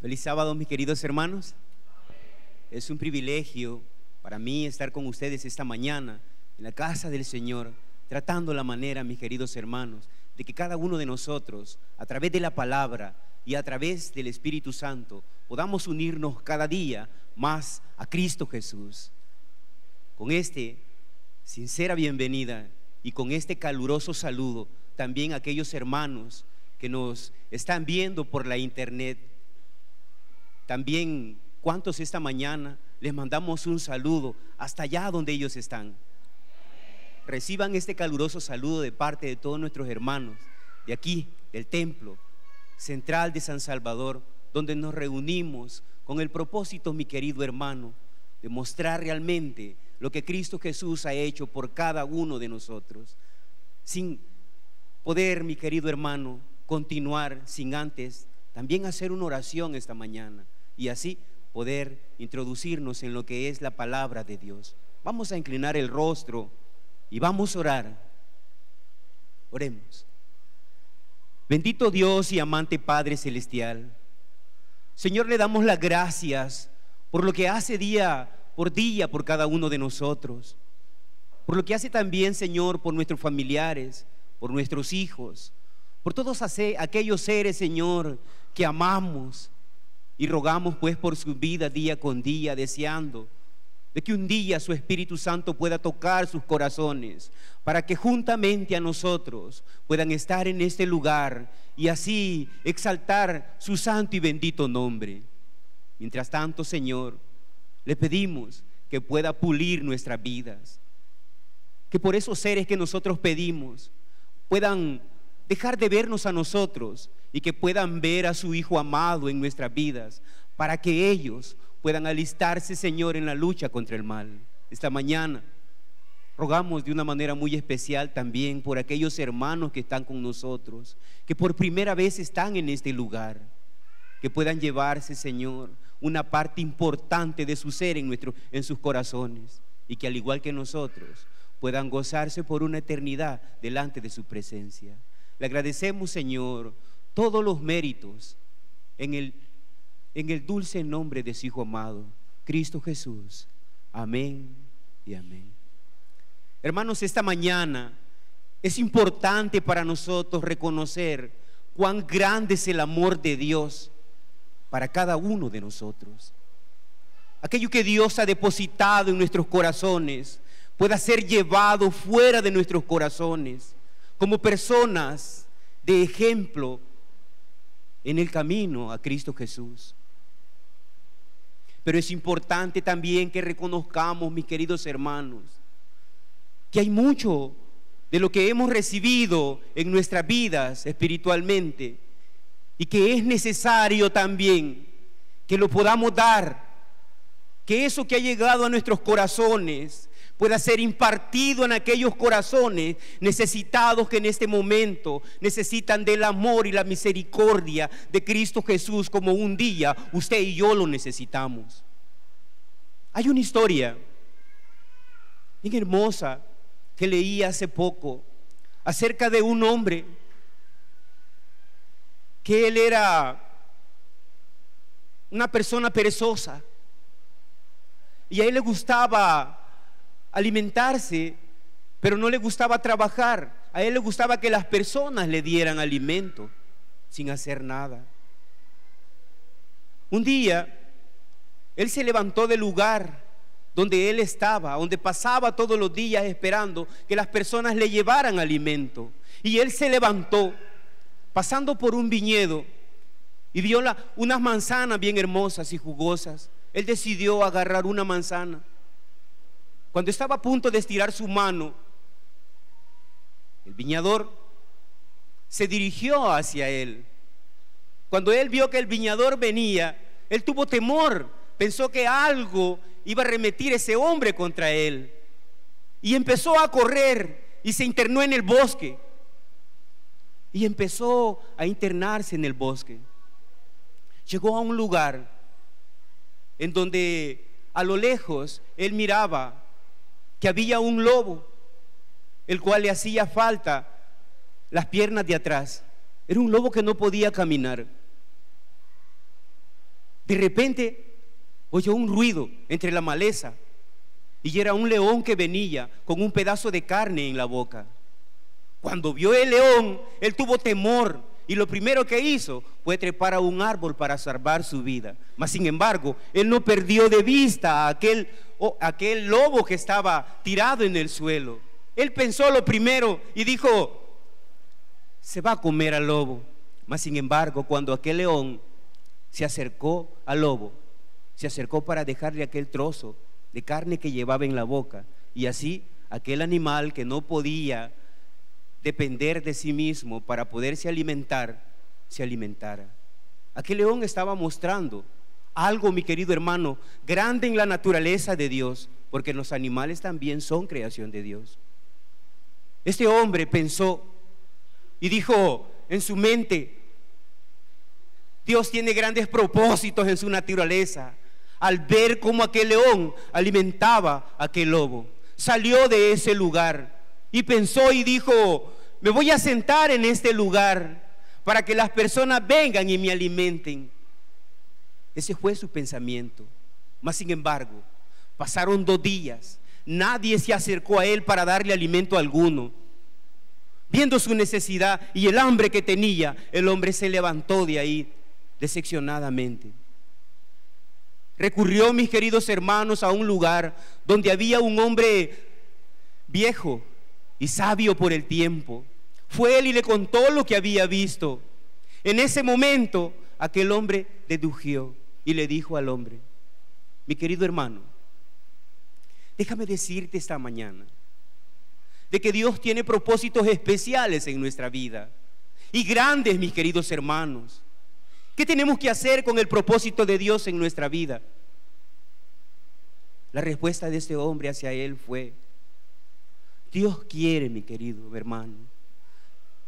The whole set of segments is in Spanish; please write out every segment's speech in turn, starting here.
Feliz sábado, mis queridos hermanos. Es un privilegio para mí estar con ustedes esta mañana en la casa del Señor, tratando la manera, mis queridos hermanos, de que cada uno de nosotros, a través de la palabra y a través del Espíritu Santo, podamos unirnos cada día más a Cristo Jesús. Con este sincera bienvenida y con este caluroso saludo, también a aquellos hermanos que nos están viendo por la internet. También, ¿cuántos esta mañana les mandamos un saludo hasta allá donde ellos están? Reciban este caluroso saludo de parte de todos nuestros hermanos de aquí, del templo central de San Salvador, donde nos reunimos con el propósito, mi querido hermano, de mostrar realmente lo que Cristo Jesús ha hecho por cada uno de nosotros. Sin poder, mi querido hermano, continuar sin antes también hacer una oración esta mañana y así poder introducirnos en lo que es la palabra de Dios. Vamos a inclinar el rostro y vamos a orar. Oremos. Bendito Dios y amante Padre Celestial, Señor, le damos las gracias por lo que hace día por día por cada uno de nosotros, por lo que hace también, Señor, por nuestros familiares, por nuestros hijos, por todos aquellos seres, Señor, que amamos, y rogamos pues por su vida día con día, deseando de que un día su Espíritu Santo pueda tocar sus corazones, para que juntamente a nosotros puedan estar en este lugar y así exaltar su santo y bendito nombre. Mientras tanto, Señor, le pedimos que pueda pulir nuestras vidas, que por esos seres que nosotros pedimos puedan dejar de vernos a nosotros y que puedan ver a su Hijo amado en nuestras vidas, para que ellos puedan alistarse, Señor, en la lucha contra el mal. Esta mañana rogamos de una manera muy especial también por aquellos hermanos que están con nosotros, que por primera vez están en este lugar, que puedan llevarse, Señor, una parte importante de su ser en sus corazones, y que al igual que nosotros puedan gozarse por una eternidad delante de su presencia. Le agradecemos, Señor, todos los méritos en el dulce nombre de su Hijo amado, Cristo Jesús. Amén y amén. Hermanos, esta mañana es importante para nosotros reconocer cuán grande es el amor de Dios para cada uno de nosotros. Aquello que Dios ha depositado en nuestros corazones pueda ser llevado fuera de nuestros corazones como personas de ejemplo en el camino a Cristo Jesús. Pero es importante también que reconozcamos, mis queridos hermanos, que hay mucho de lo que hemos recibido en nuestras vidas espiritualmente y que es necesario también que lo podamos dar, que eso que ha llegado a nuestros corazones pueda ser impartido en aquellos corazones necesitados que en este momento necesitan del amor y la misericordia de Cristo Jesús, como un día usted y yo lo necesitamos. Hay una historia bien hermosa que leí hace poco acerca de un hombre que él era una persona perezosa y a él le gustaba alimentarse, pero no le gustaba trabajar. A él le gustaba que las personas le dieran alimento sin hacer nada. Un día él se levantó del lugar donde él estaba, donde pasaba todos los días esperando que las personas le llevaran alimento, y él se levantó pasando por un viñedo y vio unas manzanas bien hermosas y jugosas. Él decidió agarrar una manzana. Cuando estaba a punto de estirar su mano, el viñador se dirigió hacia él. Cuando él vio que el viñador venía, él tuvo temor, pensó que algo iba a arremetir ese hombre contra él, y empezó a correr y se internó en el bosque, y empezó a internarse en el bosque. Llegó a un lugar en donde a lo lejos él miraba que había un lobo, el cual le hacía falta las piernas de atrás. Era un lobo que no podía caminar. De repente oyó un ruido entre la maleza y era un león que venía con un pedazo de carne en la boca. Cuando vio el león, él tuvo temor y lo primero que hizo fue trepar a un árbol para salvar su vida. Mas sin embargo, él no perdió de vista a aquel lobo que estaba tirado en el suelo. Él pensó lo primero y dijo: se va a comer al lobo. Mas sin embargo, cuando aquel león se acercó al lobo, se acercó para dejarle aquel trozo de carne que llevaba en la boca, y así aquel animal que no podía depender de sí mismo para poderse alimentar, se alimentara. Aquel león estaba mostrando algo, mi querido hermano, grande en la naturaleza de Dios, porque los animales también son creación de Dios. Este hombre pensó y dijo en su mente: Dios tiene grandes propósitos en su naturaleza. Al ver cómo aquel león alimentaba a aquel lobo, salió de ese lugar y pensó y dijo: me voy a sentar en este lugar para que las personas vengan y me alimenten. Ese fue su pensamiento. Mas sin embargo, pasaron 2 días, nadie se acercó a él para darle alimento alguno. Viendo su necesidad y el hambre que tenía, el hombre se levantó de ahí decepcionadamente. Recurrió, mis queridos hermanos, a un lugar donde había un hombre viejo y sabio por el tiempo. Fue él y le contó lo que había visto. En ese momento, aquel hombre dedujo y le dijo al hombre: mi querido hermano, déjame decirte esta mañana de que Dios tiene propósitos especiales en nuestra vida y grandes, mis queridos hermanos. ¿Qué tenemos que hacer con el propósito de Dios en nuestra vida? La respuesta de este hombre hacia él fue: Dios quiere, mi querido hermano,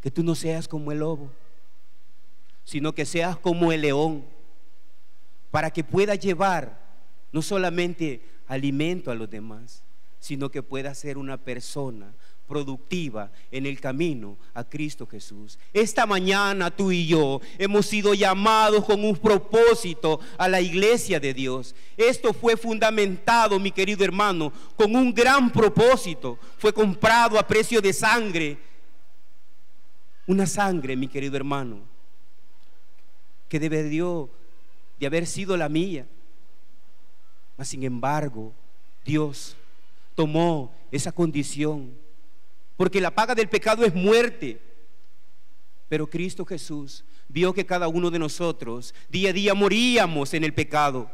que tú no seas como el lobo, sino que seas como el león, para que puedas llevar no solamente alimento a los demás, sino que puedas ser una persona productiva en el camino a Cristo Jesús. Esta mañana tú y yo hemos sido llamados con un propósito a la iglesia de Dios. Esto fue fundamentado, mi querido hermano, con un gran propósito. Fue comprado a precio de sangre. Una sangre, mi querido hermano, que debió de haber sido la mía. Mas sin embargo, Dios tomó esa condición, porque la paga del pecado es muerte. Pero Cristo Jesús vio que cada uno de nosotros día a día moríamos en el pecado,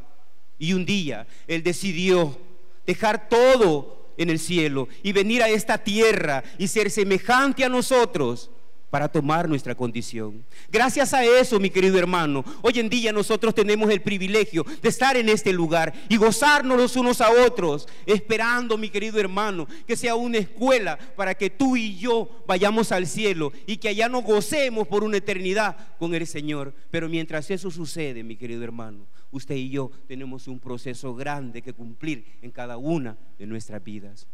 y un día Él decidió dejar todo en el cielo y venir a esta tierra y ser semejante a nosotros para tomar nuestra condición. Gracias a eso, mi querido hermano, hoy en día nosotros tenemos el privilegio de estar en este lugar y gozarnos los unos a otros, esperando, mi querido hermano, que sea una escuela para que tú y yo vayamos al cielo y que allá nos gocemos por una eternidad con el Señor. Pero mientras eso sucede, mi querido hermano, usted y yo tenemos un proceso grande que cumplir en cada una de nuestras vidas.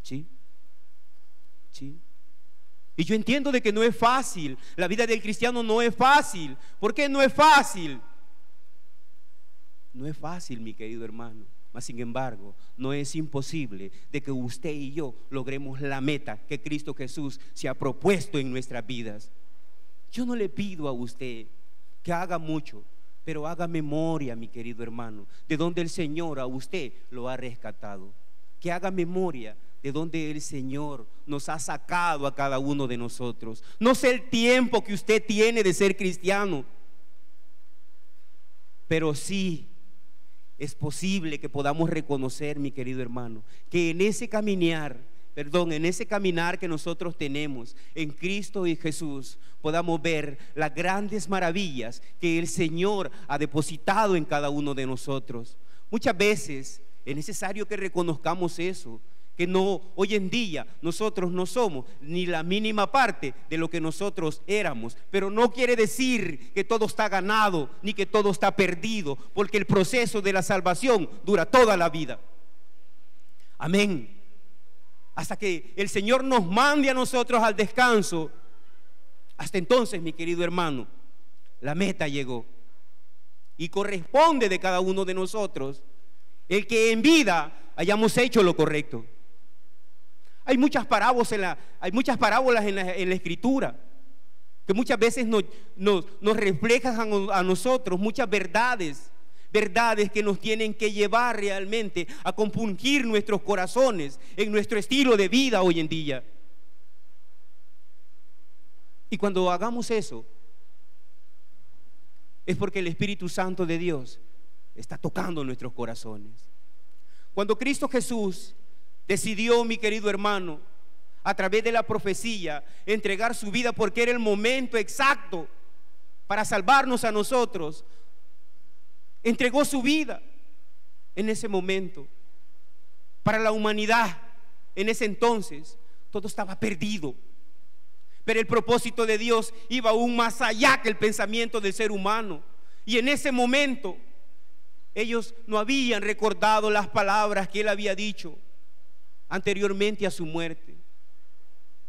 ¿Sí? ¿Sí? Y yo entiendo de que no es fácil. La vida del cristiano no es fácil. ¿Por qué no es fácil? No es fácil, mi querido hermano. Mas sin embargo, no es imposible de que usted y yo logremos la meta que Cristo Jesús se ha propuesto en nuestras vidas. Yo no le pido a usted que haga mucho, pero haga memoria, mi querido hermano, de donde el Señor a usted lo ha rescatado. Que haga memoria de donde el Señor nos ha sacado a cada uno de nosotros. No sé el tiempo que usted tiene de ser cristiano, pero sí es posible que podamos reconocer, mi querido hermano, que en ese caminar que nosotros tenemos en Cristo y Jesús, podamos ver las grandes maravillas que el Señor ha depositado en cada uno de nosotros. Muchas veces es necesario que reconozcamos eso, que no, hoy en día nosotros no somos ni la mínima parte de lo que nosotros éramos, pero no quiere decir que todo está ganado ni que todo está perdido, porque el proceso de la salvación dura toda la vida. Amén. Hasta que el Señor nos mande a nosotros al descanso, hasta entonces, mi querido hermano, la meta llegó. y corresponde de cada uno de nosotros el que en vida hayamos hecho lo correcto. Hay muchas parábolas en la Escritura que muchas veces nos reflejan a nosotros muchas verdades que nos tienen que llevar realmente a compungir nuestros corazones en nuestro estilo de vida hoy en día. Y cuando hagamos eso, es porque el Espíritu Santo de Dios está tocando nuestros corazones. Cuando Cristo Jesús decidió, mi querido hermano, a través de la profecía, entregar su vida porque era el momento exacto para salvarnos a nosotros, entregó su vida en ese momento. Para la humanidad, en ese entonces, todo estaba perdido. Pero el propósito de Dios iba aún más allá que el pensamiento del ser humano. Y en ese momento, ellos no habían recordado las palabras que Él había dicho anteriormente a su muerte.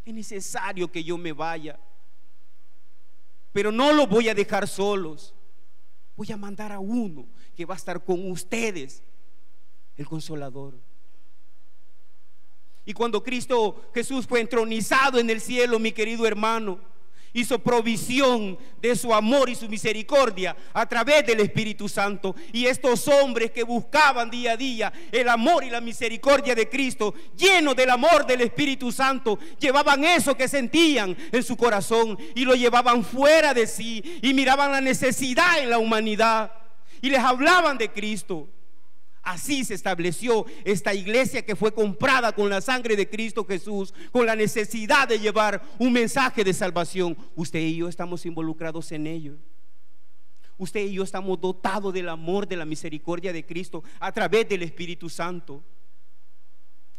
Es necesario que yo me vaya, pero no los voy a dejar solos. Voy a mandar a uno que va a estar con ustedes, el Consolador. Y cuando Cristo Jesús fue entronizado en el cielo, mi querido hermano, hizo provisión de su amor y su misericordia a través del Espíritu Santo. Y estos hombres que buscaban día a día el amor y la misericordia de Cristo, llenos del amor del Espíritu Santo, llevaban eso que sentían en su corazón y lo llevaban fuera de sí y miraban la necesidad en la humanidad y les hablaban de Cristo. Así se estableció esta iglesia que fue comprada con la sangre de Cristo Jesús, con la necesidad de llevar un mensaje de salvación. Usted y yo estamos involucrados en ello. Usted y yo estamos dotados del amor, de la misericordia de Cristo a través del Espíritu Santo.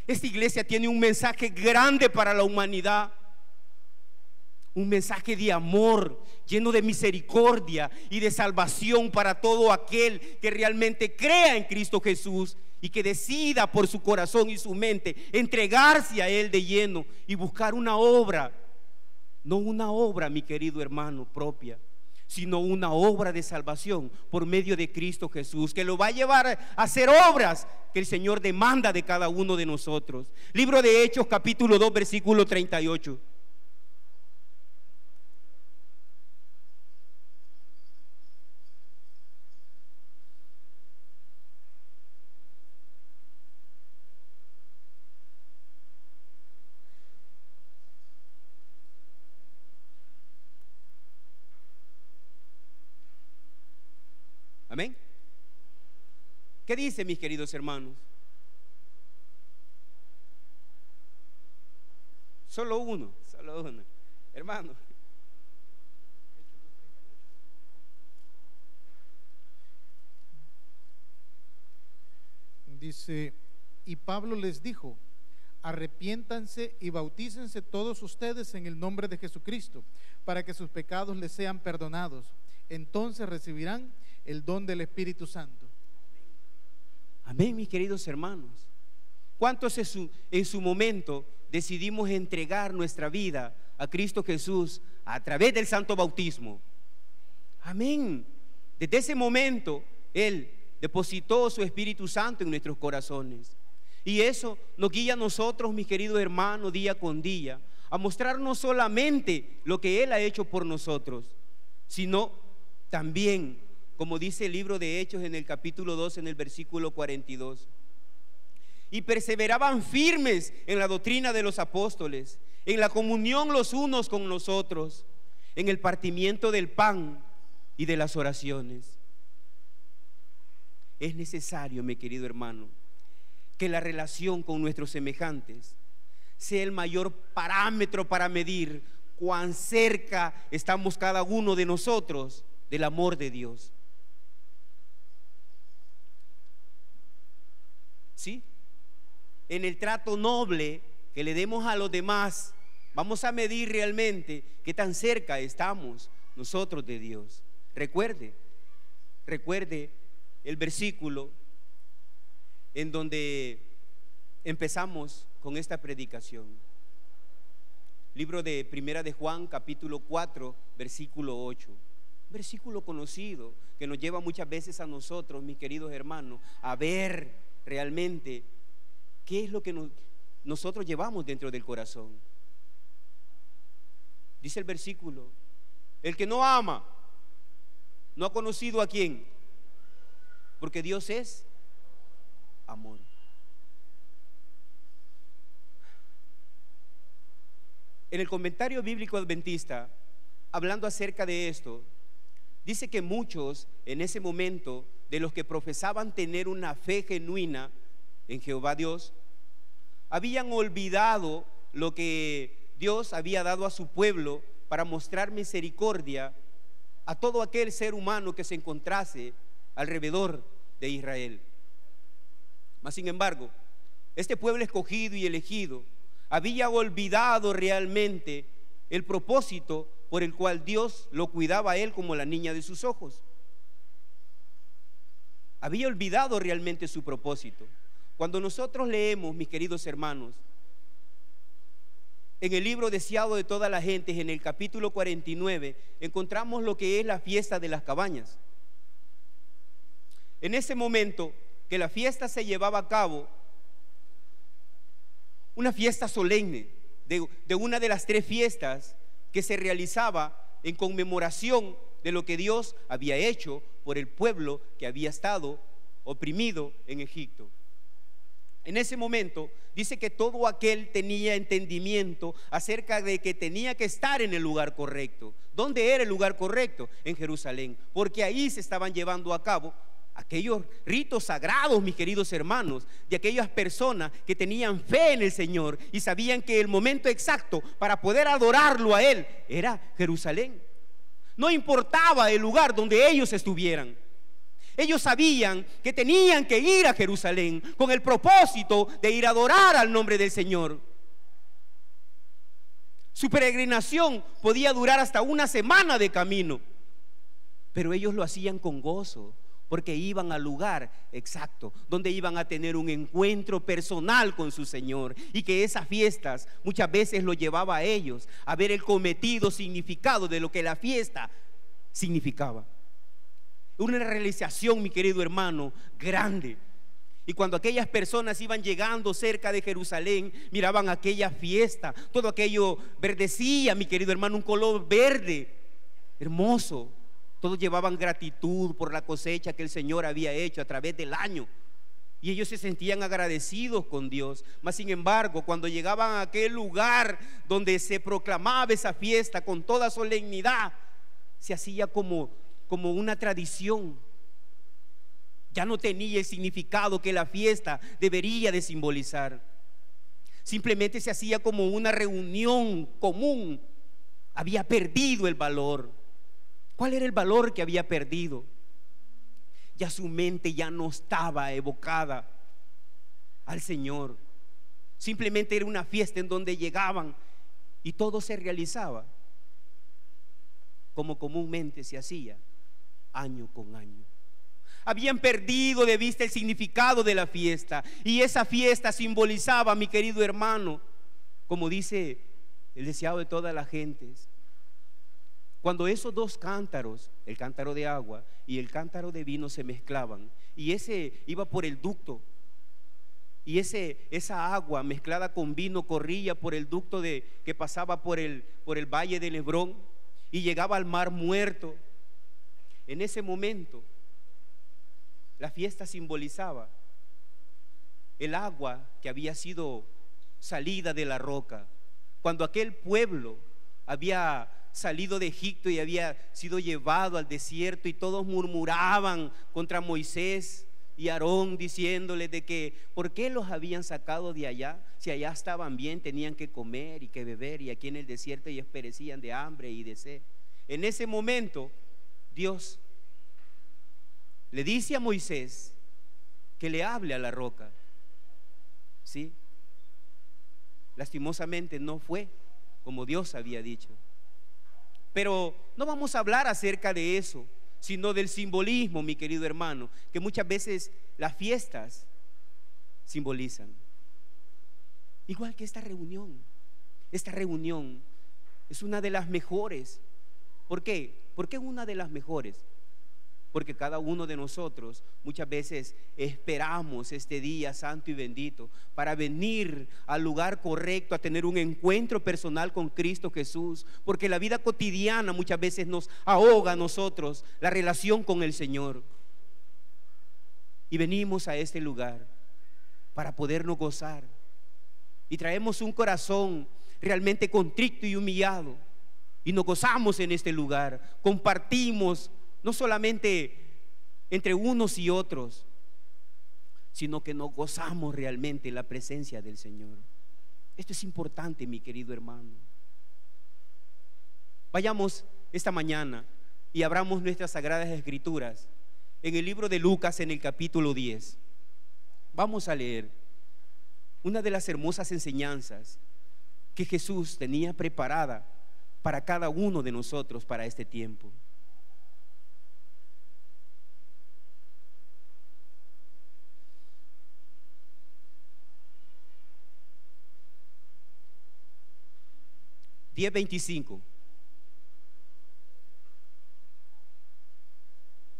Esta iglesia tiene un mensaje grande para la humanidad. Un mensaje de amor, lleno de misericordia y de salvación para todo aquel que realmente crea en Cristo Jesús y que decida por su corazón y su mente entregarse a Él de lleno y buscar una obra, no una obra, mi querido hermano, propia, sino una obra de salvación por medio de Cristo Jesús, que lo va a llevar a hacer obras que el Señor demanda de cada uno de nosotros. Libro de Hechos, capítulo 2, versículo 38. Amén. ¿Qué dice, mis queridos hermanos? Solo uno. Hermano. Dice, y Pablo les dijo: arrepiéntanse y bautícense todos ustedes en el nombre de Jesucristo, para que sus pecados les sean perdonados. Entonces recibirán el don del Espíritu Santo. Amén, mis queridos hermanos. ¿Cuántos en su momento decidimos entregar nuestra vida a Cristo Jesús a través del santo bautismo? Amén. Desde ese momento Él depositó su Espíritu Santo en nuestros corazones. Y eso nos guía a nosotros, mis queridos hermanos, día con día, a mostrar no solamente lo que Él ha hecho por nosotros, sino también, como dice el libro de Hechos en el capítulo 2, en el versículo 42. Y perseveraban firmes en la doctrina de los apóstoles, en la comunión los unos con los otros, en el partimiento del pan y de las oraciones. Es necesario, mi querido hermano, que la relación con nuestros semejantes sea el mayor parámetro para medir cuán cerca estamos cada uno de nosotros del amor de Dios. ¿Sí? En el trato noble que le demos a los demás, vamos a medir realmente qué tan cerca estamos nosotros de Dios. Recuerde el versículo en donde empezamos con esta predicación. Libro de Primera de Juan, capítulo 4, versículo 8. Versículo conocido que nos lleva muchas veces a nosotros, mis queridos hermanos, a ver realmente qué es lo que nosotros llevamos dentro del corazón. Dice el versículo: el que no ama no ha conocido a quién, porque Dios es amor. En el comentario bíblico adventista, hablando acerca de esto, dice que muchos en ese momento, de los que profesaban tener una fe genuina en Jehová Dios, habían olvidado lo que Dios había dado a su pueblo para mostrar misericordia a todo aquel ser humano que se encontrase alrededor de Israel. Mas sin embargo, este pueblo escogido y elegido había olvidado realmente el propósito por el cual Dios lo cuidaba a él como la niña de sus ojos. Había olvidado realmente su propósito. Cuando nosotros leemos, mis queridos hermanos, en el libro Deseado de todas las gentes, en el capítulo 49, encontramos lo que es la fiesta de las cabañas. En ese momento que la fiesta se llevaba a cabo, una fiesta solemne de una de las 3 fiestas que se realizaba en conmemoración de lo que Dios había hecho por el pueblo que había estado oprimido en Egipto. En ese momento dice que todo aquel tenía entendimiento acerca de que tenía que estar en el lugar correcto. ¿Dónde era el lugar correcto? En Jerusalén, porque ahí se estaban llevando a cabo aquellos ritos sagrados, mis queridos hermanos, de aquellas personas que tenían fe en el Señor y sabían que el momento exacto para poder adorarlo a Él era Jerusalén. No importaba el lugar donde ellos estuvieran. Ellos sabían que tenían que ir a Jerusalén con el propósito de ir a adorar al nombre del Señor. Su peregrinación podía durar hasta una semana de camino, pero ellos lo hacían con gozo, porque iban al lugar exacto donde iban a tener un encuentro personal con su Señor, y que esas fiestas muchas veces lo llevaba a ellos a ver el cometido significado de lo que la fiesta significaba. Una realización, mi querido hermano, grande. Y cuando aquellas personas iban llegando cerca de Jerusalén, miraban aquella fiesta, todo aquello verdecía, mi querido hermano, un color verde hermoso. Todos llevaban gratitud por la cosecha que el Señor había hecho a través del año, y ellos se sentían agradecidos con Dios. Mas sin embargo, cuando llegaban a aquel lugar donde se proclamaba esa fiesta con toda solemnidad, se hacía como una tradición. Ya no tenía el significado que la fiesta debería de simbolizar. Simplemente se hacía como una reunión común. Había perdido el valor. ¿Cuál era el valor que había perdido? Ya su mente ya no estaba evocada al Señor. Simplemente era una fiesta en donde llegaban y todo se realizaba como comúnmente se hacía año con año. Habían perdido de vista el significado de la fiesta, y esa fiesta simbolizaba, mi querido hermano, como dice el deseado de todas las gentes, cuando esos 2 cántaros, el cántaro de agua y el cántaro de vino, se mezclaban, y ese iba por el ducto, y esa agua mezclada con vino corría por el ducto que pasaba por el valle de Hebrón y llegaba al mar muerto. En ese momento la fiesta simbolizaba el agua que había sido salida de la roca. Cuando aquel pueblo había salido de Egipto y había sido llevado al desierto, y todos murmuraban contra Moisés y Aarón, diciéndoles de que ¿por qué los habían sacado de allá? Si allá estaban bien, tenían que comer y que beber, y aquí en el desierto ellos perecían de hambre y de sed. En ese momento Dios le dice a Moisés que le hable a la roca. ¿Sí? Lastimosamente no fue como Dios había dicho. Pero no vamos a hablar acerca de eso, sino del simbolismo, mi querido hermano, que muchas veces las fiestas simbolizan. Igual que esta reunión es una de las mejores. ¿Por qué? ¿Por qué una de las mejores? Porque cada uno de nosotros muchas veces esperamos este día santo y bendito para venir al lugar correcto, a tener un encuentro personal con Cristo Jesús, porque la vida cotidiana muchas veces nos ahoga a nosotros la relación con el Señor. Y venimos a este lugar para podernos gozar, y traemos un corazón realmente contrito y humillado, y nos gozamos en este lugar, compartimos no solamente entre unos y otros, sino que nos gozamos realmente en la presencia del Señor. Esto es importante, mi querido hermano. Vayamos esta mañana y abramos nuestras sagradas escrituras en el libro de Lucas, en el capítulo 10. Vamos a leer una de las hermosas enseñanzas que Jesús tenía preparada para cada uno de nosotros para este tiempo. Diez 25.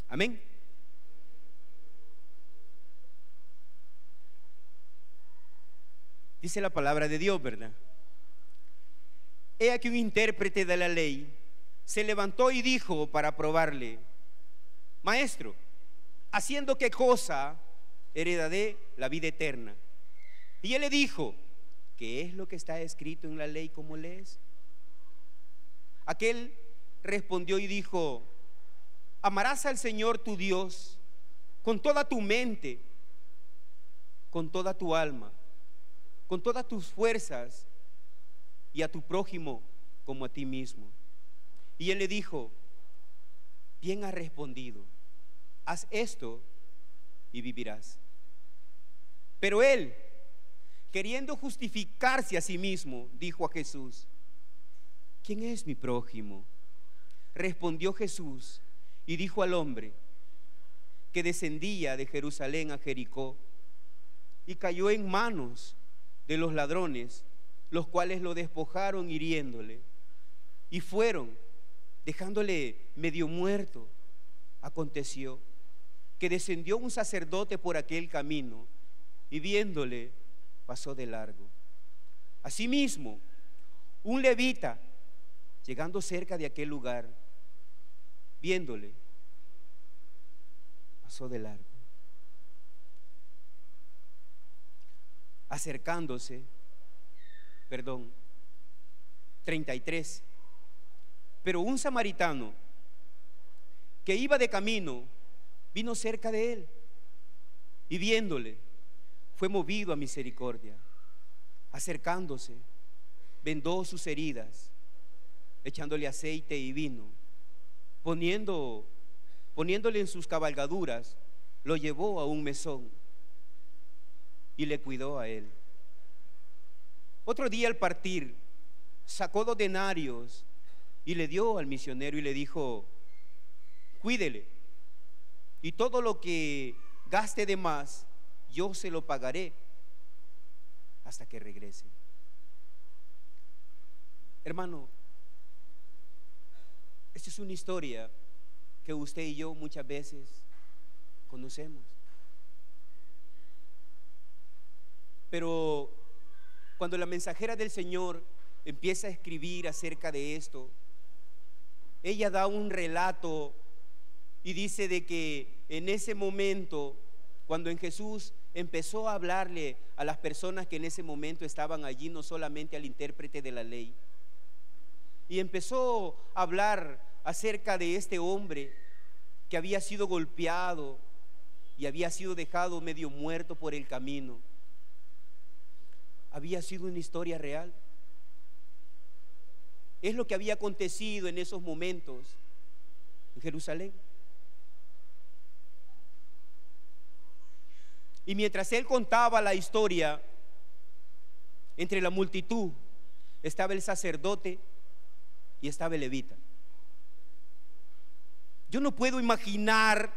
Amén. Dice la palabra de Dios, ¿verdad? He aquí un intérprete de la ley se levantó y dijo para probarle: Maestro, ¿haciendo qué cosa heredaré la vida eterna? Y él le dijo: ¿qué es lo que está escrito en la ley, como lees? Aquel respondió y dijo: amarás al Señor tu Dios con toda tu mente, con toda tu alma, con todas tus fuerzas, y a tu prójimo como a ti mismo. Y él le dijo: bien has respondido, haz esto y vivirás. Pero él, queriendo justificarse a sí mismo, dijo a Jesús: ¿quién es mi prójimo? Respondió Jesús y dijo al hombre que descendía de Jerusalén a Jericó y cayó en manos de los ladrones, los cuales lo despojaron hiriéndole, y fueron dejándole medio muerto. Aconteció que descendió un sacerdote por aquel camino y viéndole pasó de largo. Asimismo, un levita, llegando cerca de aquel lugar, viéndole, pasó de largo. Acercándose, 33. Pero un samaritano que iba de camino vino cerca de él y viéndole fue movido a misericordia. Acercándose, vendó sus heridas, echándole aceite y vino, poniéndole en sus cabalgaduras, lo llevó a un mesón y le cuidó a él. Otro día, al partir, sacó 2 denarios y le dio al misionero y le dijo: cuídele, y todo lo que gaste de más yo se lo pagaré hasta que regrese. Hermano, esta es una historia que usted y yo muchas veces conocemos, pero cuando la mensajera del Señor empieza a escribir acerca de esto, ella da un relato y dice de que en ese momento, cuando en Jesús empezó a hablarle a las personas que en ese momento estaban allí, no solamente al intérprete de la ley, y empezó a hablar acerca de este hombre que había sido golpeado y había sido dejado medio muerto por el camino. Había sido una historia real. Es lo que había acontecido en esos momentos en Jerusalén. Y mientras él contaba la historia, entre la multitud estaba el sacerdote y estaba el levita. Yo no puedo imaginar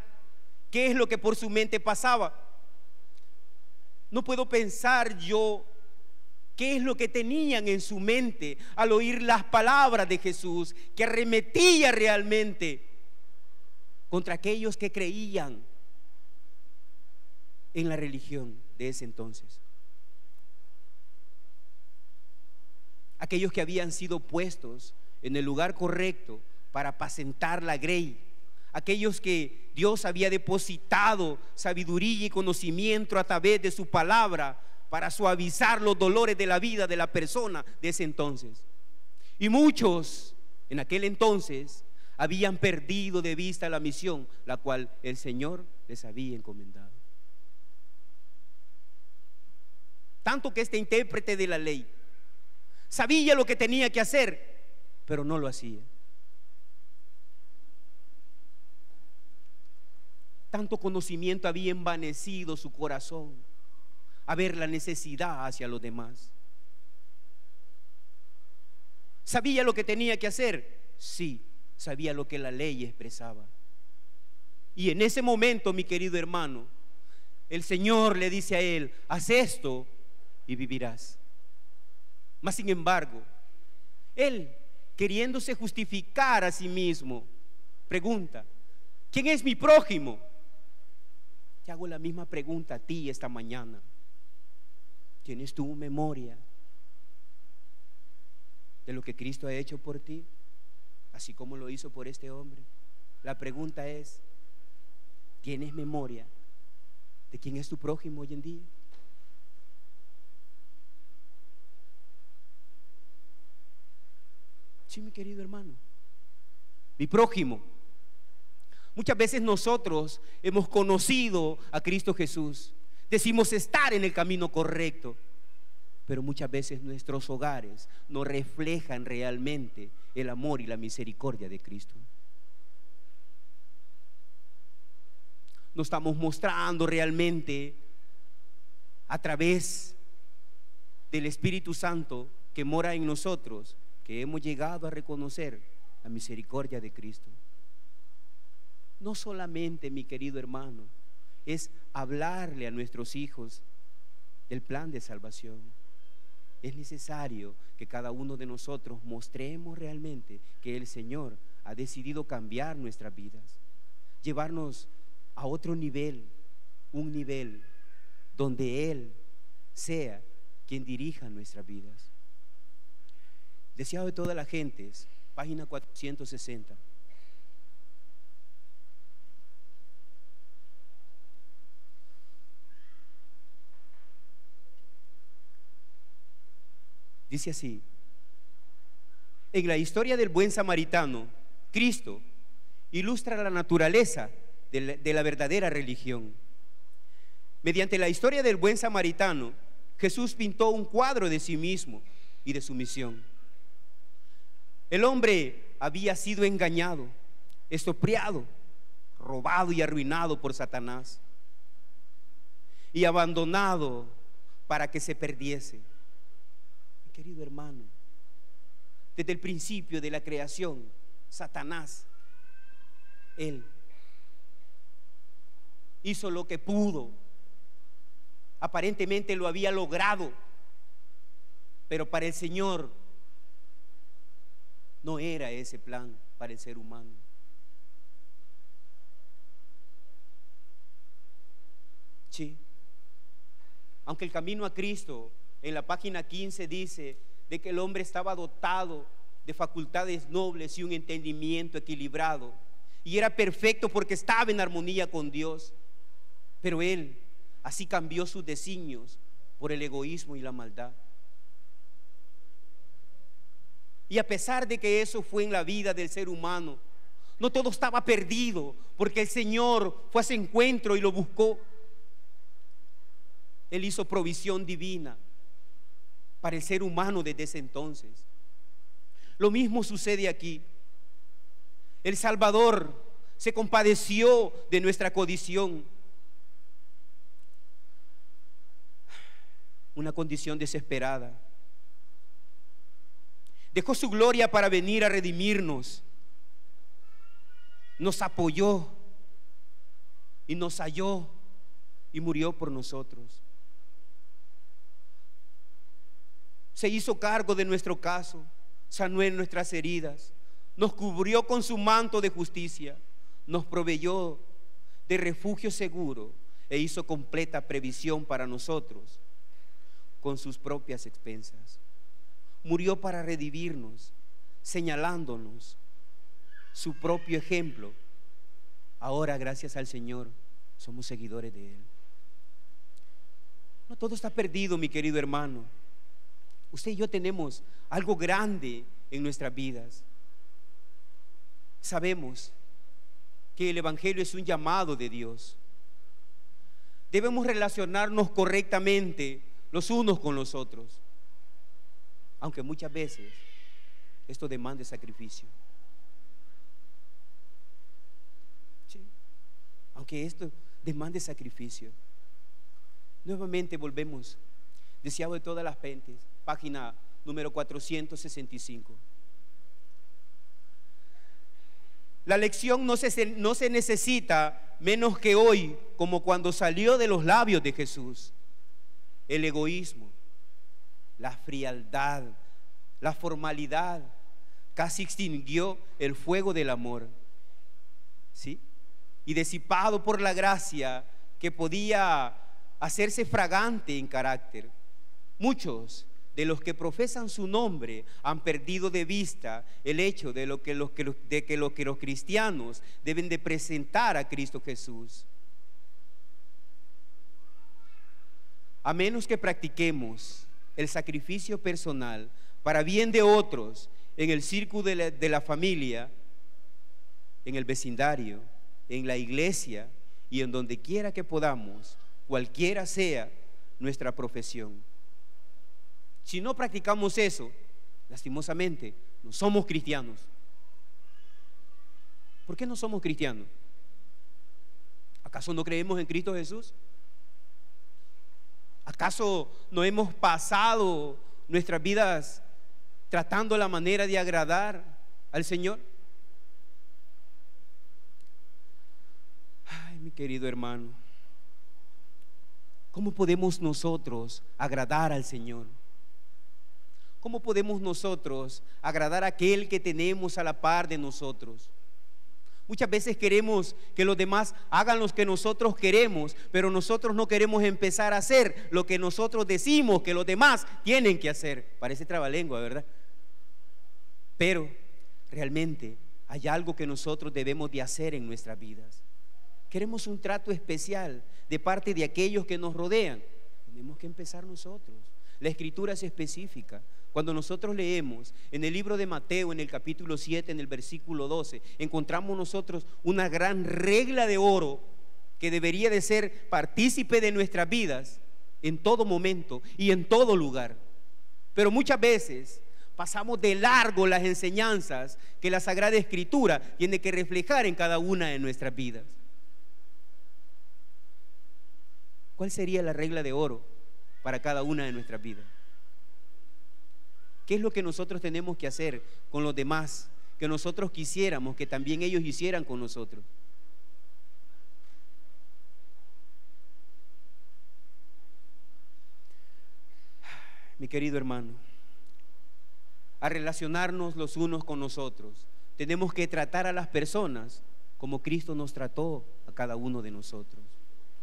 qué es lo que por su mente pasaba. No puedo pensar yo ¿Qué es lo que tenían en su mente al oír las palabras de Jesús, que arremetía realmente contra aquellos que creían en la religión de ese entonces? Aquellos que habían sido puestos en el lugar correcto para apacentar la grey, aquellos que Dios había depositado sabiduría y conocimiento a través de su palabra para suavizar los dolores de la vida de la persona de ese entonces. Y muchos en aquel entonces habían perdido de vista la misión la cual el Señor les había encomendado. Tanto que este intérprete de la ley sabía lo que tenía que hacer, pero no lo hacía. Tanto conocimiento había envanecido su corazón a ver la necesidad hacia los demás. ¿Sabía lo que tenía que hacer? Sí, sabía lo que la ley expresaba. Y en ese momento, mi querido hermano, el Señor le dice a él: haz esto y vivirás. Mas sin embargo, él, queriéndose justificar a sí mismo, pregunta: ¿quién es mi prójimo? Te hago la misma pregunta a ti esta mañana. ¿Tienes tú memoria de lo que Cristo ha hecho por ti, así como lo hizo por este hombre? La pregunta es: ¿tienes memoria de quién es tu prójimo hoy en día? Sí, mi querido hermano, mi prójimo. Muchas veces nosotros hemos conocido a Cristo Jesús, decimos estar en el camino correcto, pero muchas veces nuestros hogares no reflejan realmente el amor y la misericordia de Cristo. No estamos mostrando realmente a través del Espíritu Santo que mora en nosotros que hemos llegado a reconocer la misericordia de Cristo. No solamente, mi querido hermano, es hablarle a nuestros hijos del plan de salvación. Es necesario que cada uno de nosotros mostremos realmente que el Señor ha decidido cambiar nuestras vidas, llevarnos a otro nivel, un nivel donde Él sea quien dirija nuestras vidas. Deseado de todas las gentes, página 460. Dice así: en la historia del buen samaritano, Cristo ilustra la naturaleza de la verdadera religión. Mediante la historia del buen samaritano, Jesús pintó un cuadro de sí mismo y de su misión. El hombre había sido engañado, estopriado, robado y arruinado por Satanás y abandonado para que se perdiese. Mi querido hermano, desde el principio de la creación, Satanás, él hizo lo que pudo. Aparentemente lo había logrado, pero para el Señor no era ese plan para el ser humano. Sí. Aunque el camino a Cristo en la página 15 dice de que el hombre estaba dotado de facultades nobles y un entendimiento equilibrado, y era perfecto porque estaba en armonía con Dios, pero él así cambió sus designios por el egoísmo y la maldad. Y a pesar de que eso fue en la vida del ser humano, no todo estaba perdido, porque el Señor fue a ese encuentro y lo buscó. Él hizo provisión divina para el ser humano desde ese entonces. Lo mismo sucede aquí. El Salvador se compadeció de nuestra condición, una condición desesperada. Dejó su gloria para venir a redimirnos. Nos apoyó y nos halló y murió por nosotros. se hizo cargo de nuestro caso, sanó en nuestras heridas, nos cubrió con su manto de justicia, nos proveyó de refugio seguro e hizo completa previsión para nosotros con sus propias expensas. Murió para redimirnos, señalándonos su propio ejemplo. Ahora, gracias al Señor, somos seguidores de Él. No todo está perdido, mi querido hermano. Usted y yo tenemos algo grande en nuestras vidas. Sabemos que el Evangelio es un llamado de Dios. Debemos relacionarnos correctamente los unos con los otros, aunque muchas veces esto demande sacrificio. Sí, aunque esto demande sacrificio. Nuevamente volvemos, deseado de todas las gentes, página número 465. La lección no se necesita menos que hoy, como cuando salió de los labios de Jesús. El egoísmo, la frialdad, la formalidad casi extinguió el fuego del amor, ¿sí? Y disipado por la gracia que podía hacerse fragante en carácter, muchos de los que profesan su nombre han perdido de vista el hecho de que los cristianos deben de presentar a Cristo Jesús. A menos que practiquemos el sacrificio personal para bien de otros en el círculo de la familia, en el vecindario, en la iglesia y en donde quiera que podamos, cualquiera sea nuestra profesión. Si no practicamos eso, lastimosamente, no somos cristianos. ¿Por qué no somos cristianos? ¿Acaso no creemos en Cristo Jesús? ¿Acaso no hemos pasado nuestras vidas tratando la manera de agradar al Señor? Ay, mi querido hermano, ¿cómo podemos nosotros agradar al Señor? ¿Cómo podemos nosotros agradar a aquel que tenemos a la par de nosotros? Muchas veces queremos que los demás hagan lo que nosotros queremos, pero nosotros no queremos empezar a hacer lo que nosotros decimos que los demás tienen que hacer. Parece trabalengua, ¿verdad? Pero realmente hay algo que nosotros debemos de hacer en nuestras vidas. Queremos un trato especial de parte de aquellos que nos rodean. Tenemos que empezar nosotros. La Escritura es específica. Cuando nosotros leemos en el libro de Mateo, en el capítulo 7, en el versículo 12, encontramos nosotros una gran regla de oro que debería de ser partícipe de nuestras vidas en todo momento y en todo lugar. Pero muchas veces pasamos de largo las enseñanzas que la Sagrada Escritura tiene que reflejar en cada una de nuestras vidas. ¿Cuál sería la regla de oro para cada una de nuestras vidas? ¿Qué es lo que nosotros tenemos que hacer con los demás, que nosotros quisiéramos que también ellos hicieran con nosotros? Mi querido hermano, a relacionarnos los unos con los otros, tenemos que tratar a las personas como Cristo nos trató a cada uno de nosotros.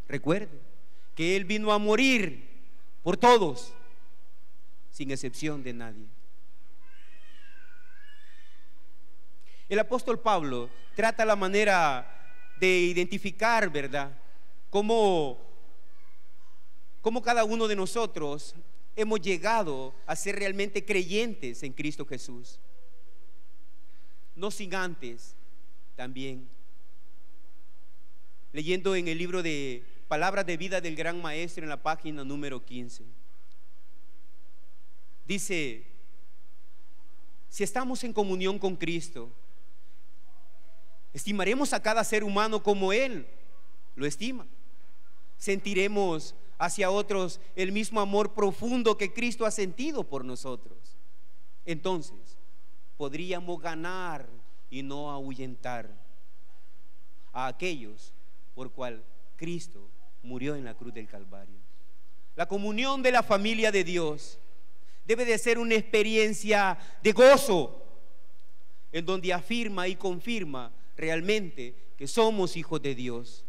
Recuerde que Él vino a morir por todos, sin excepción de nadie. El apóstol Pablo trata la manera de identificar, ¿verdad?, cómo cada uno de nosotros hemos llegado a ser realmente creyentes en Cristo Jesús. No sin antes también, leyendo en el libro de Palabras de Vida del Gran Maestro, en la página número 15, dice: si estamos en comunión con Cristo, estimaremos a cada ser humano como Él lo estima. Sentiremos hacia otros el mismo amor profundo que Cristo ha sentido por nosotros. Entonces podríamos ganar y no ahuyentar a aquellos por cual Cristo murió en la cruz del Calvario. La comunión de la familia de Dios debe de ser una experiencia de gozo, en donde afirma y confirma realmente que somos hijos de Dios.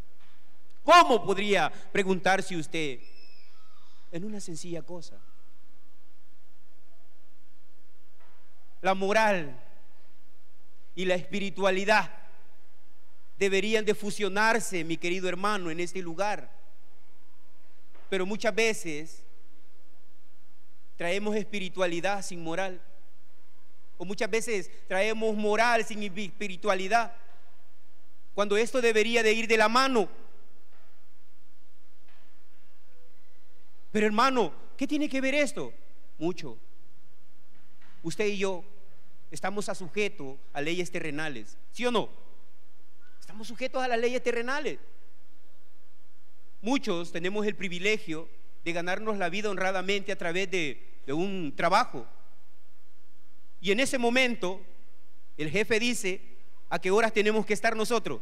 ¿Cómo podría preguntarse usted? En una sencilla cosa: la moral y la espiritualidad deberían de fusionarse, mi querido hermano, en este lugar. Pero muchas veces traemos espiritualidad sin moral, o muchas veces traemos moral sin espiritualidad, cuando esto debería de ir de la mano. Pero hermano, ¿qué tiene que ver esto? Mucho. Usted y yo estamos sujetos a leyes terrenales, ¿sí o no? Estamos sujetos a las leyes terrenales. Muchos tenemos el privilegio de ganarnos la vida honradamente a través de un trabajo. Y en ese momento el jefe dice a qué horas tenemos que estar nosotros.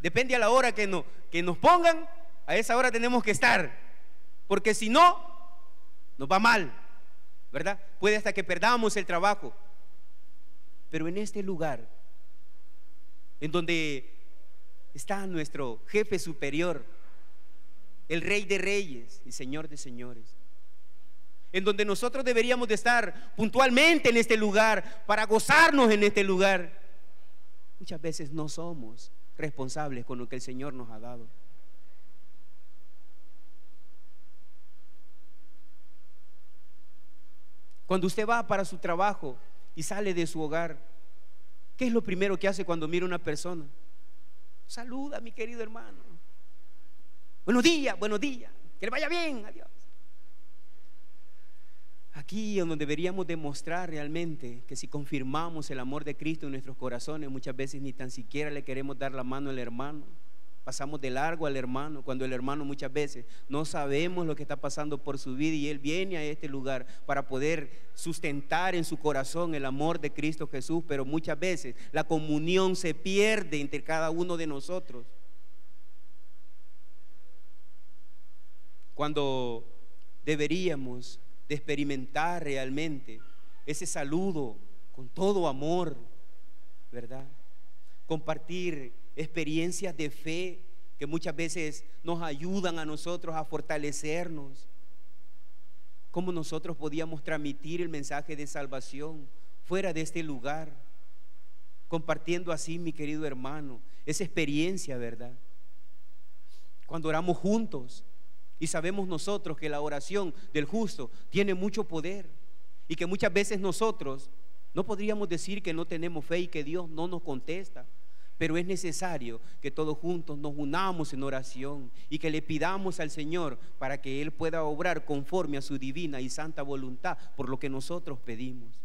Depende a la hora que nos pongan, a esa hora tenemos que estar, porque si no, nos va mal, ¿verdad? Puede hasta que perdamos el trabajo. Pero en este lugar, en donde está nuestro jefe superior, el Rey de Reyes y Señor de Señores, en donde nosotros deberíamos de estar puntualmente en este lugar, para gozarnos en este lugar, muchas veces no somos responsables con lo que el Señor nos ha dado. Cuando usted va para su trabajo y sale de su hogar, ¿qué es lo primero que hace cuando mira a una persona? Saluda, mi querido hermano. Buenos días, que le vaya bien, adiós. Aquí es donde deberíamos demostrar realmente que si confirmamos el amor de Cristo en nuestros corazones, muchas veces ni tan siquiera le queremos dar la mano al hermano. Pasamos de largo al hermano, cuando el hermano muchas veces no sabemos lo que está pasando por su vida, y él viene a este lugar para poder sustentar en su corazón el amor de Cristo Jesús. Pero muchas veces la comunión se pierde entre cada uno de nosotros. Cuando deberíamos de experimentar realmente ese saludo con todo amor, ¿verdad? Compartir experiencias de fe que muchas veces nos ayudan a nosotros a fortalecernos. ¿Cómo nosotros podíamos transmitir el mensaje de salvación fuera de este lugar? Compartiendo así, mi querido hermano, esa experiencia, ¿verdad? Cuando oramos juntos y sabemos nosotros que la oración del justo tiene mucho poder, y que muchas veces nosotros no podríamos decir que no tenemos fe y que Dios no nos contesta. Pero es necesario que todos juntos nos unamos en oración y que le pidamos al Señor para que Él pueda obrar conforme a su divina y santa voluntad por lo que nosotros pedimos.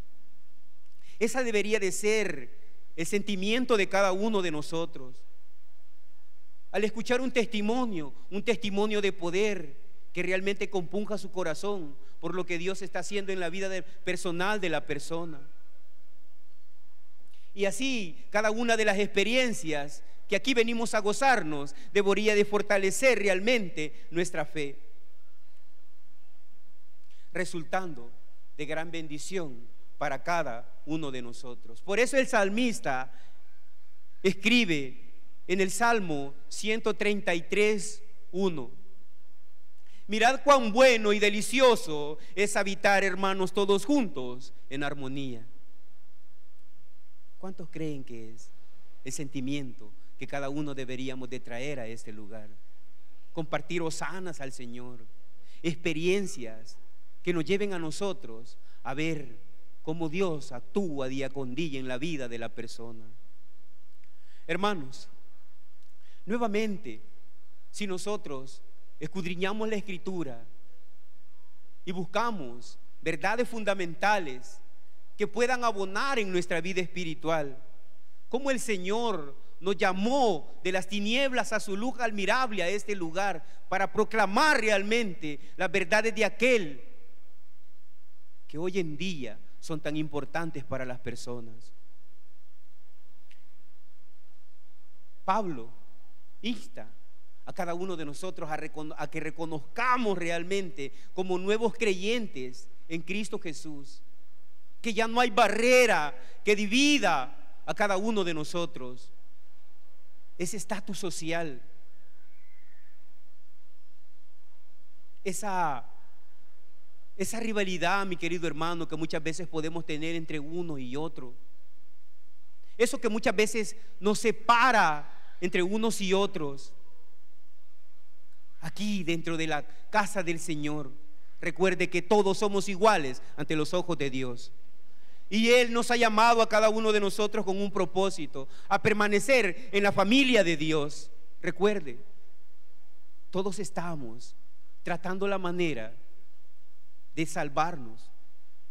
Esa debería de ser el sentimiento de cada uno de nosotros. Al escuchar un testimonio de poder que realmente compunja su corazón por lo que Dios está haciendo en la vida personal de la persona. Y así cada una de las experiencias que aquí venimos a gozarnos debería de fortalecer realmente nuestra fe, resultando de gran bendición para cada uno de nosotros. Por eso el salmista escribe en el Salmo 133:1: mirad cuán bueno y delicioso es habitar, hermanos, todos juntos en armonía. ¿Cuántos creen que es el sentimiento que cada uno deberíamos de traer a este lugar? Compartir hosanas al Señor, experiencias que nos lleven a nosotros a ver cómo Dios actúa día con día en la vida de la persona. Hermanos, nuevamente, si nosotros escudriñamos la Escritura y buscamos verdades fundamentales que puedan abonar en nuestra vida espiritual, como el Señor nos llamó de las tinieblas a su luz admirable a este lugar para proclamar realmente las verdades de aquel que hoy en día son tan importantes para las personas. Pablo insta a cada uno de nosotros a que reconozcamos realmente como nuevos creyentes en Cristo Jesús, que ya no hay barrera que divida a cada uno de nosotros. Ese estatus social, esa rivalidad, mi querido hermano, que muchas veces podemos tener entre uno y otro, eso que muchas veces nos separa entre unos y otros. Aquí dentro de la casa del Señor, recuerde que todos somos iguales ante los ojos de Dios. Y Él nos ha llamado a cada uno de nosotros con un propósito, a permanecer en la familia de Dios. Recuerde, todos estamos tratando la manera de salvarnos,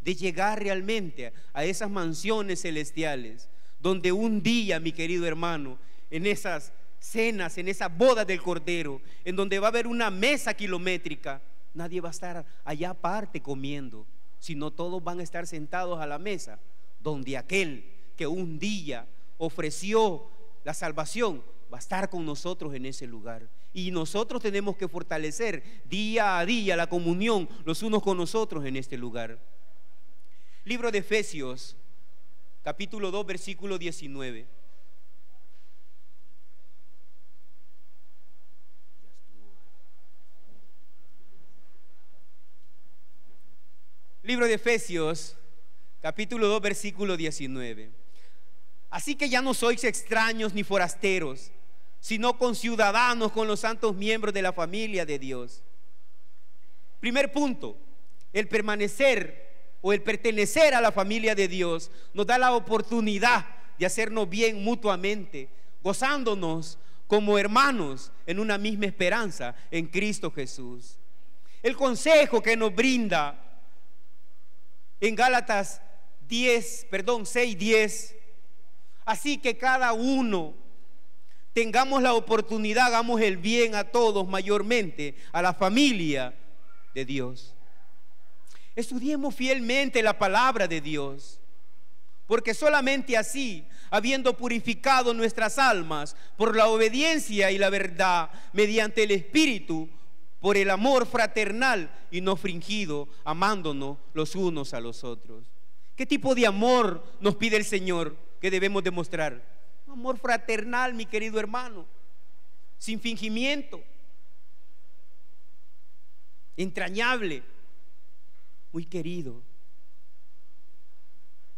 de llegar realmente a esas mansiones celestiales, donde un día, mi querido hermano, en esas cenas, en esa boda del Cordero, en donde va a haber una mesa kilométrica, nadie va a estar allá aparte comiendo, sino todos van a estar sentados a la mesa, donde aquel que un día ofreció la salvación va a estar con nosotros en ese lugar. Y nosotros tenemos que fortalecer día a día la comunión los unos con nosotros en este lugar. Libro de Efesios, capítulo 2, versículo 19. Libro de Efesios, capítulo 2, versículo 19. Así que ya no sois extraños ni forasteros, sino conciudadanos con los santos miembros de la familia de Dios. Primer punto, el permanecer o el pertenecer a la familia de Dios nos da la oportunidad de hacernos bien mutuamente, gozándonos como hermanos en una misma esperanza en Cristo Jesús. El consejo que nos brinda en Gálatas 6:10, así que cada uno tengamos la oportunidad, hagamos el bien a todos, mayormente a la familia de Dios. Estudiemos fielmente la palabra de Dios, porque solamente así, habiendo purificado nuestras almas por la obediencia y la verdad, mediante el Espíritu, por el amor fraternal y no fingido, amándonos los unos a los otros. ¿Qué tipo de amor nos pide el Señor que debemos demostrar? Un amor fraternal, mi querido hermano, sin fingimiento, entrañable, muy querido.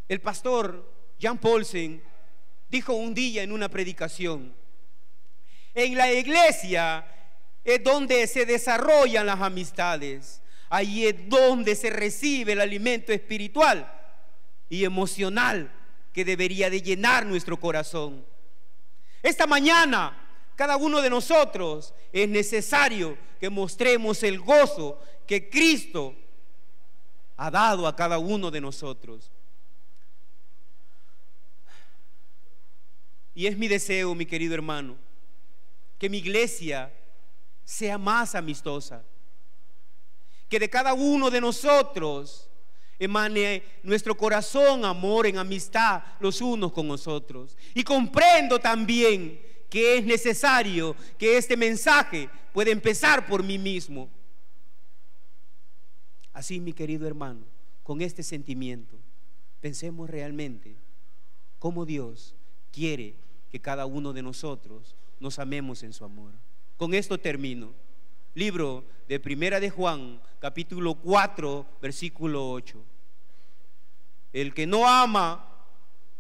El pastor Jan Paulsen dijo un día en una predicación: en la iglesia es donde se desarrollan las amistades, ahí es donde se recibe el alimento espiritual y emocional que debería de llenar nuestro corazón. Esta mañana, cada uno de nosotros es necesario que mostremos el gozo que Cristo ha dado a cada uno de nosotros. Y es mi deseo, mi querido hermano, que mi iglesia sea más amistosa, que de cada uno de nosotros emane nuestro corazón amor en amistad los unos con nosotros. Y comprendo también que es necesario que este mensaje pueda empezar por mí mismo. Así, mi querido hermano, con este sentimiento, pensemos realmente cómo Dios quiere que cada uno de nosotros nos amemos en su amor. Con esto termino. Libro de Primera de Juan, capítulo 4, versículo 8. El que no ama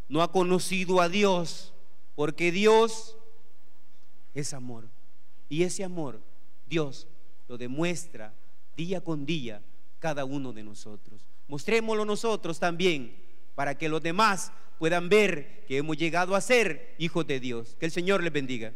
no ha conocido a Dios, porque Dios es amor. Y ese amor Dios lo demuestra día con día cada uno de nosotros. Mostrémoslo nosotros también, para que los demás puedan ver que hemos llegado a ser hijos de Dios. Que el Señor les bendiga.